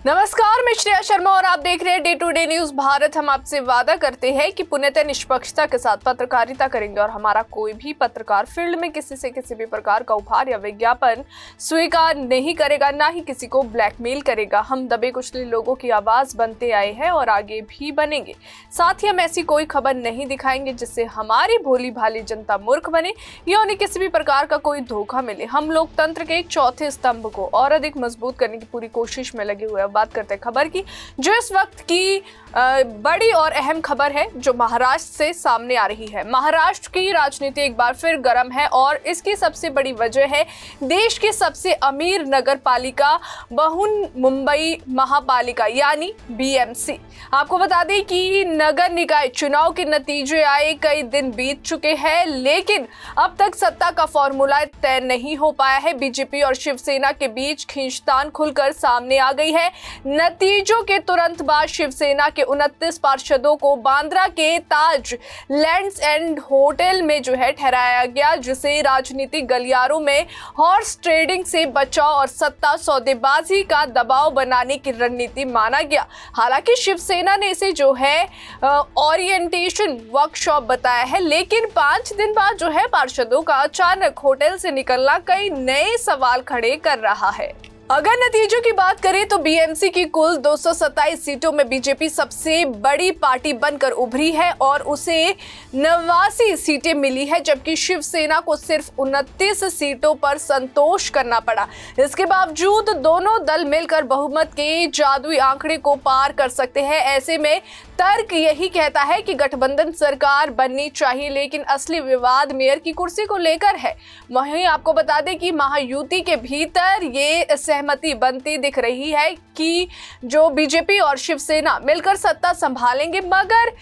नमस्कार, मैं श्रेया शर्मा और आप देख रहे हैं day to day news Bharat. हम आपसे वादा करते हैं कि पुण्यतः निष्पक्षता के साथ पत्रकारिता करेंगे और हमारा कोई भी पत्रकार फील्ड में किसी से किसी भी प्रकार का उपहार या विज्ञापन स्वीकार नहीं करेगा, ना ही किसी को ब्लैकमेल करेगा। हम दबे कुचले लोगों की आवाज बनते आए हैं और आगे भी बनेंगे। साथ ही हम ऐसी कोई खबर नहीं दिखाएंगे जिससे हमारी भोली भाली जनता मूर्ख बने या उन्हें किसी भी प्रकार का कोई धोखा मिले। हम लोकतंत्र के चौथे स्तंभ को और अधिक मजबूत करने की पूरी कोशिश में लगे हुए। बात करते हैं खबर की, जो इस वक्त की बड़ी और अहम खबर है जो महाराष्ट्र से सामने आ रही है। महाराष्ट्र की राजनीति एक बार फिर गर्म है और इसकी सबसे बड़ी वजह है देश की सबसे अमीर नगर पालिका मुंबई महापालिका यानी बीएमसी। आपको बता दें कि नगर निकाय चुनाव के नतीजे आए कई दिन बीत चुके हैं, लेकिन अब तक सत्ता का फॉर्मूला तय नहीं हो पाया है। बीजेपी और शिवसेना के बीच खींचतान खुलकर सामने आ गई है। नतीजों के तुरंत बाद शिवसेना के 29 पार्षदों को बांद्रा के ताज लैंड्स एंड होटल में ठहराया गया, जिसे राजनीतिक गलियारों में हॉर्स ट्रेडिंग से बचाव और सत्ता सौदेबाजी का दबाव बनाने की रणनीति माना गया। हालांकि शिवसेना ने इसे ओरिएंटेशन वर्कशॉप बताया है, लेकिन 5 दिन बाद पार्षदों का अचानक होटल से निकलना कई नए सवाल खड़े कर रहा है। अगर नतीजों की बात करें तो बीएमसी की कुल 227 सीटों में बीजेपी सबसे बड़ी पार्टी बनकर उभरी है और उसे 89 सीटें मिली है, जबकि शिवसेना को सिर्फ 29 सीटों पर संतोष करना पड़ा। इसके बावजूद दोनों दल मिलकर बहुमत के जादुई आंकड़े को पार कर सकते हैं। ऐसे में तर्क यही कहता है कि गठबंधन सरकार बननी चाहिए, लेकिन असली विवाद मेयर की कुर्सी को लेकर है। वहीं आपको बता दें कि महायुति के भीतर ये सहमति बनती दिख रही है कि जो बीजेपी और शिवसेना मिलकर सत्ता संभालेंगे, मगर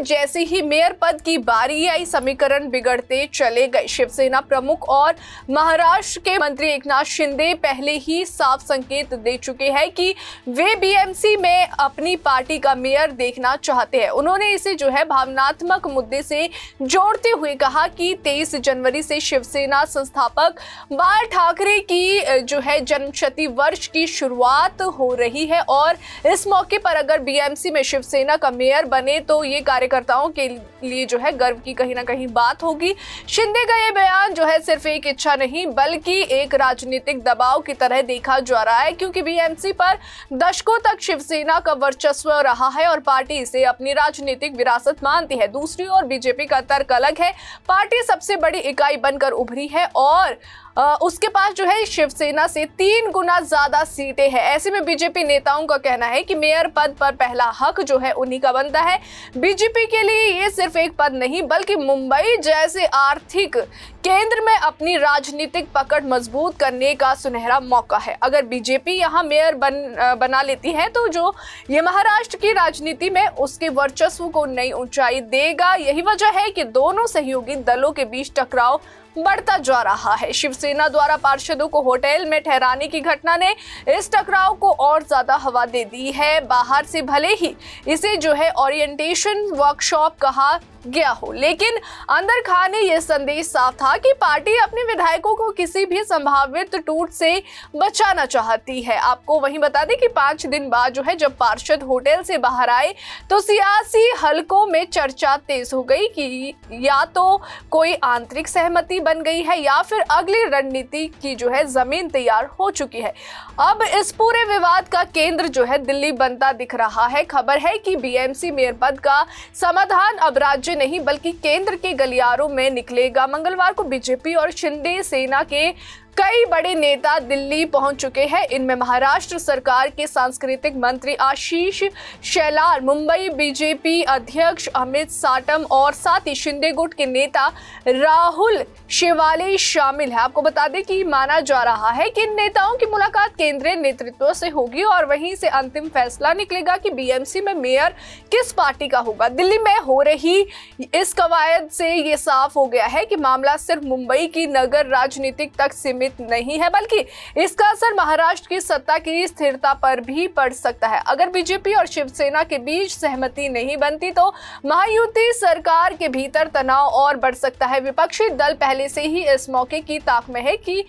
जैसे ही मेयर पद की बारी आई समीकरण बिगड़ते चले गए। शिवसेना प्रमुख और महाराष्ट्र के मंत्री एकनाथ शिंदे पहले ही साफ संकेत दे चुके हैं कि वे बीएमसी में अपनी पार्टी का मेयर देखना चाहते हैं। उन्होंने इसे भावनात्मक मुद्दे से जोड़ते हुए कहा कि 23 जनवरी से शिवसेना संस्थापक बाल ठाकरे की जन्मशती वर्ष की शुरुआत हो रही है और इस मौके पर अगर बीएमसी में शिवसेना का मेयर बने तो ये कार्यकर्ताओं के लिए गर्व की कहीं ना कहीं बात होगी। शिंदे का ये बयान सिर्फ एक इच्छा नहीं बल्कि एक राजनीतिक दबाव की तरह देखा जा रहा है, क्योंकि बीएमसी पर दशकों तक शिवसेना का वर्चस्व रहा है और पार्टी इसे अपनी राजनीतिक विरासत मानती है। दूसरी ओर बीजेपी का तर्क अलग है। पार्टी सबसे बड़ी इकाई बनकर उभरी है और उसके पास शिवसेना से 3 गुना ज्यादा सीटें हैं। ऐसे में बीजेपी नेताओं का कहना है कि मेयर पद पर पहला हक उन्हीं का बनता है। बीजेपी के लिए ये सिर्फ एक पद नहीं बल्कि मुंबई जैसे आर्थिक केंद्र में अपनी राजनीतिक पकड़ मजबूत करने का सुनहरा मौका है। अगर बीजेपी यहाँ मेयर बना लेती है तो ये महाराष्ट्र की राजनीति में उसके वर्चस्व को नई ऊंचाई देगा। यही वजह है कि दोनों सहयोगी दलों के बीच टकराव बढ़ता जा रहा है। शिवसेना द्वारा पार्षदों को होटल में ठहराने की घटना ने इस टकराव को और ज्यादा हवा दे दी है। बाहर से भले ही इसे ओरिएंटेशन वर्कशॉप कहा गया हो, लेकिन अंदर खाने ये संदेश साफ था कि पार्टी अपने विधायकों को किसी भी संभावित टूट से बचाना चाहती है। आपको वहीं बता दें कि 5 दिन बाद जब पार्षद होटल से बाहर आए तो सियासी हलकों में चर्चा तेज हो गई कि या तो कोई आंतरिक सहमति बन गई है या फिर अगली रणनीति की जमीन तैयार हो चुकी है। अब इस पूरे विवाद का केंद्र दिल्ली बनता दिख रहा है। खबर है कि बीएमसी मेयर पद का समाधान अब राज्य नहीं बल्कि केंद्र के गलियारों में निकलेगा। मंगलवार को बीजेपी और शिंदे सेना के कई बड़े नेता दिल्ली पहुंच चुके हैं। इनमें महाराष्ट्र सरकार के सांस्कृतिक मंत्री आशीष शेलार, मुंबई बीजेपी अध्यक्ष अमित साटम और साथ ही शिंदे गुट के नेता राहुल शेवाले शामिल है। आपको बता दें कि माना जा रहा है कि इन नेताओं की मुलाकात केंद्रीय नेतृत्व से होगी और वहीं से अंतिम फैसला निकलेगा कि बीएमसी में मेयर किस पार्टी का होगा। दिल्ली में हो रही इस कवायद से ये साफ हो गया है कि मामला सिर्फ मुंबई की नगर राजनीतिक तक सीमित नहीं है बल्कि इसका असर महाराष्ट्र की सत्ता की स्थिरता पर भी पड़ सकता है। अगर बीजेपी और शिवसेना के बीच सहमति नहीं बनती तो महायुति सरकार के भीतर तनाव और बढ़ सकता है। विपक्षी दल पहले से ही इस मौके की ताक में है कि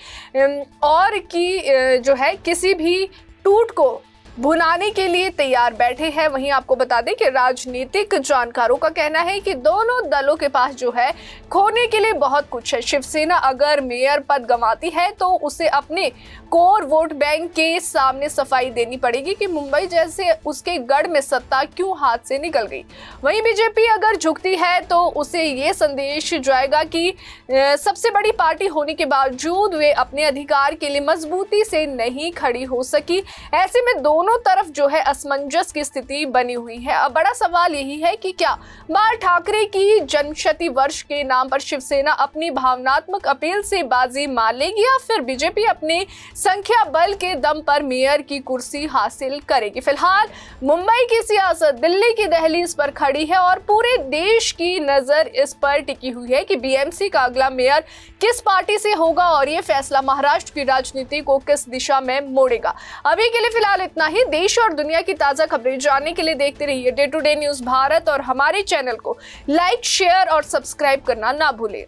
किसी भी टूट को भुनाने के लिए तैयार बैठे हैं। वहीं आपको बता दें कि राजनीतिक जानकारों का कहना है कि दोनों दलों के पास जो है खोने के लिए बहुत कुछ है। शिवसेना अगर मेयर पद गंवाती है तो उसे अपने कोर वोट बैंक के सामने सफाई देनी पड़ेगी कि मुंबई जैसे उसके गढ़ में सत्ता क्यों हाथ से निकल गई। वहीं बीजेपी अगर झुकती है तो उसे ये संदेश जाएगा कि सबसे बड़ी पार्टी होने के बावजूद वे अपने अधिकार के लिए मजबूती से नहीं खड़ी हो सकी। ऐसे में दोनों तरफ जो है असमंजस की स्थिति बनी हुई है। अब बड़ा सवाल यही है कि क्या बाल ठाकरे की जन्मशती वर्ष के नाम पर शिवसेना अपनी भावनात्मक अपील से बाजी मार लेगी या फिर बीजेपी अपने संख्या बल के दम पर मेयर की कुर्सी हासिल करेगी। फिलहाल मुंबई की सियासत दिल्ली की दहलीज पर खड़ी है और पूरे देश की नजर इस पर टिकी हुई है कि बीएमसी का अगला मेयर किस पार्टी से होगा और ये फैसला महाराष्ट्र की राजनीति को किस दिशा में मोड़ेगा। अभी के लिए फिलहाल इतना ही। देश और दुनिया की ताजा खबरें जानने के लिए देखते रहिए day to day news Bharat और हमारे चैनल को लाइक, शेयर और सब्सक्राइब करना ना भूलें।